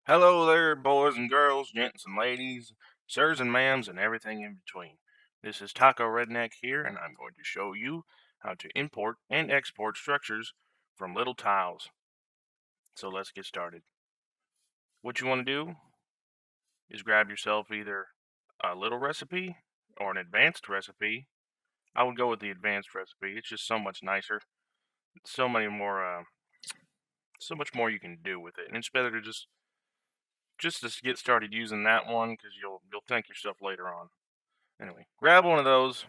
Hello there, boys and girls, gents and ladies, sirs and ma'ams, and everything in between. This is Taco Redneck here, and I'm going to show you how to import and export structures from LittleTiles. So let's get started. What you want to do is grab yourself either a little recipe or an advanced recipe. I would go with the advanced recipe. It's just so much nicer. So many more, so much more you can do with it, and it's better to just to get started using that one because you'll thank yourself later on. Anyway, grab one of those.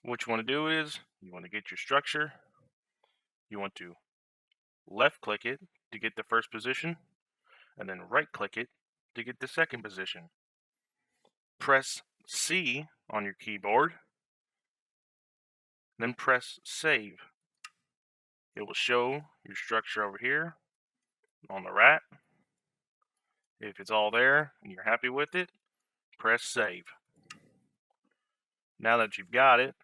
What you want to do is you want to get your structure. You want to left click it to get the first position, and then right click it to get the second position. Press C on your keyboard, then press save. It will show your structure over here on the right. If it's all there and you're happy with it, press save. Now that you've got it,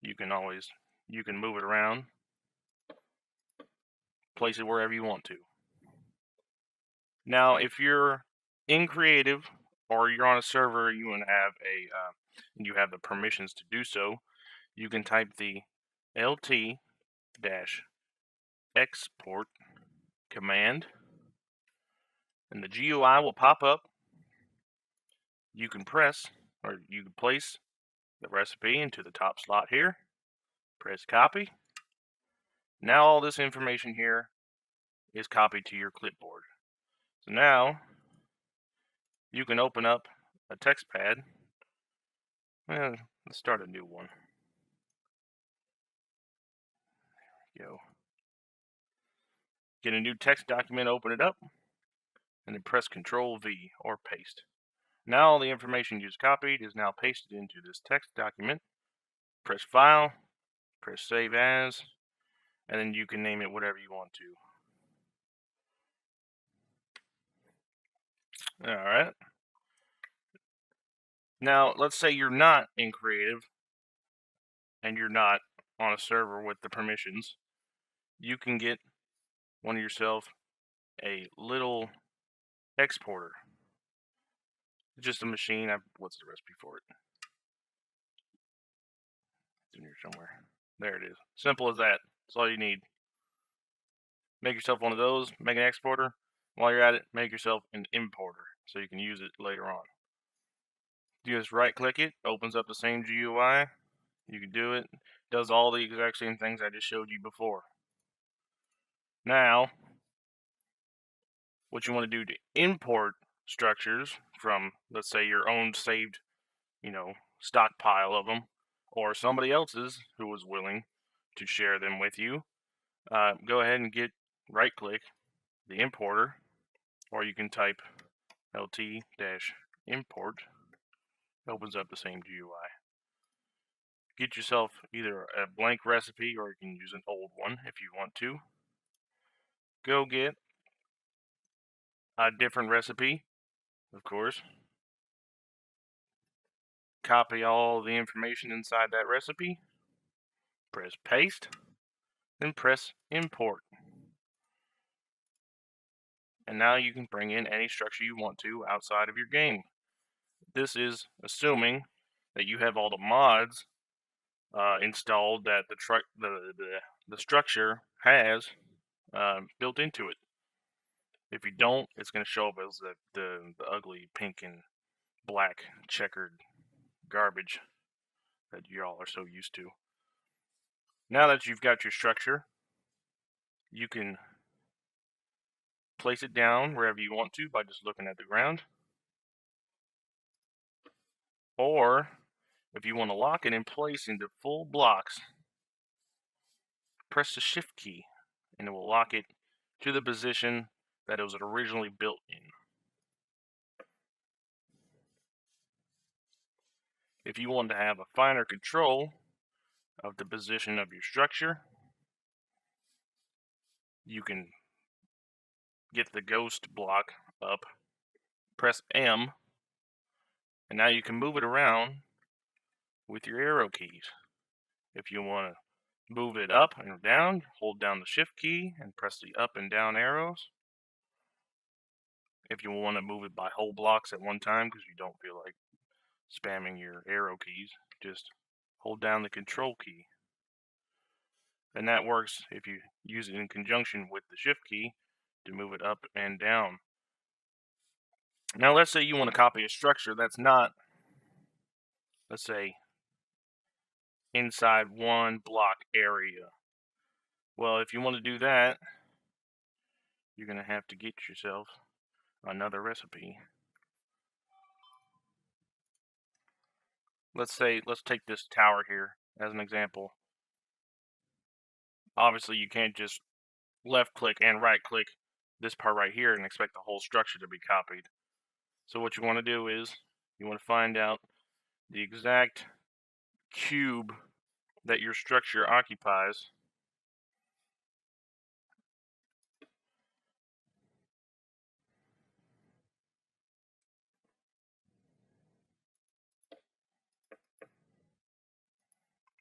you can move it around, place it wherever you want to. Now, if you're in creative or you're on a server, you have the permissions to do so, you can type the LT-export command, and the GUI will pop up. You can place the recipe into the top slot here. Press copy. Now all this information here is copied to your clipboard. So now you can open up a text pad. Let's start a new one. Go. Get a new text document, open it up, and then press Control V or paste. Now all the information you just copied is now pasted into this text document. Press File, press Save As, and then you can name it whatever you want to. Alright. Now, let's say you're not in creative and you're not on a server with the permissions. You can get one of yourself a little exporter. Just a machine. What's the recipe for it? It's in here somewhere. There it is. Simple as that. That's all you need. Make yourself one of those. Make an exporter. While you're at it, make yourself an importer so you can use it later on. You just right click it, opens up the same GUI. You can do it. Does all the exact same things I just showed you before. Now, what you want to do to import structures from, let's say, your own saved, stockpile of them, or somebody else's who was willing to share them with you, go ahead and right click the importer, or you can type LT-import. Opens up the same GUI. Get yourself either a blank recipe or you can use an old one if you want to. Go get a different recipe, of course. Copy all the information inside that recipe. Press paste. Then press import. And now you can bring in any structure you want to outside of your game. This is assuming that you have all the mods installed that the structure has built into it. If you don't, it's going to show up as the ugly pink and black checkered garbage that y'all are so used to. Now that you've got your structure, you can place it down wherever you want to by just looking at the ground. Or if you want to lock it in place into full blocks, press the Shift key and it will lock it to the position that it was originally built in. If you want to have a finer control of the position of your structure, you can get the ghost block up, press M, and now you can move it around with your arrow keys. If you want to move it up and down, hold down the Shift key and press the up and down arrows. If you want to move it by whole blocks at one time because you don't feel like spamming your arrow keys, just hold down the control key. And that works if you use it in conjunction with the shift key to move it up and down. Now let's say you want to copy a structure that's not, let's say, inside one block area. Well, if you want to do that, you're going to have to get yourself another recipe. Let's take this tower here as an example. Obviously, you can't just left click and right click this part right here and expect the whole structure to be copied. So what you want to do is you want to find out the exact cube that your structure occupies.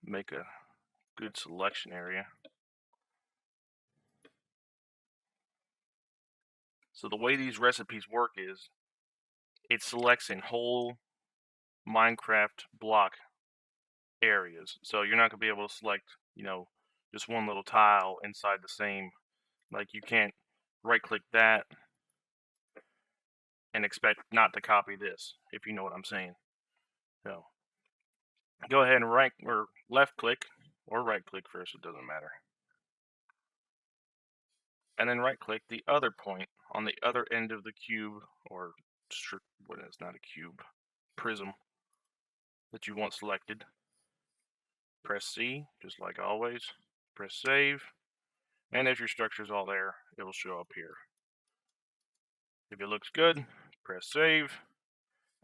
Make a good selection area. So the way these recipes work is it selects in whole Minecraft block areas. So you're not going to be able to select, just one little tile inside the same. Like you can't right click that and expect not to copy this, if you know what I'm saying. So go ahead and right or left click or right click first, it doesn't matter. And then right click the other point on the other end of the cube, or what is not a cube, prism that you want selected. Press C, just like always. Press save. And if your structure's all there, it will show up here. If it looks good, press save,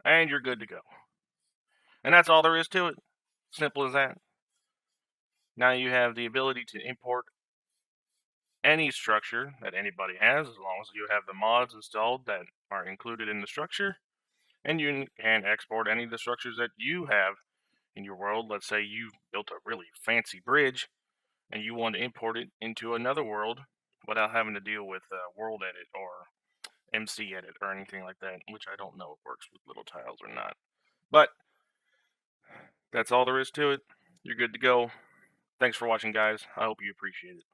and you're good to go. And that's all there is to it. Simple as that. Now you have the ability to import any structure that anybody has, as long as you have the mods installed that are included in the structure. And you can export any of the structures that you have in your world. Let's say you built a really fancy bridge and you want to import it into another world without having to deal with World Edit or MC Edit or anything like that, which I don't know if works with LittleTiles or not. But that's all there is to it. You're good to go. Thanks for watching, guys. I hope you appreciate it.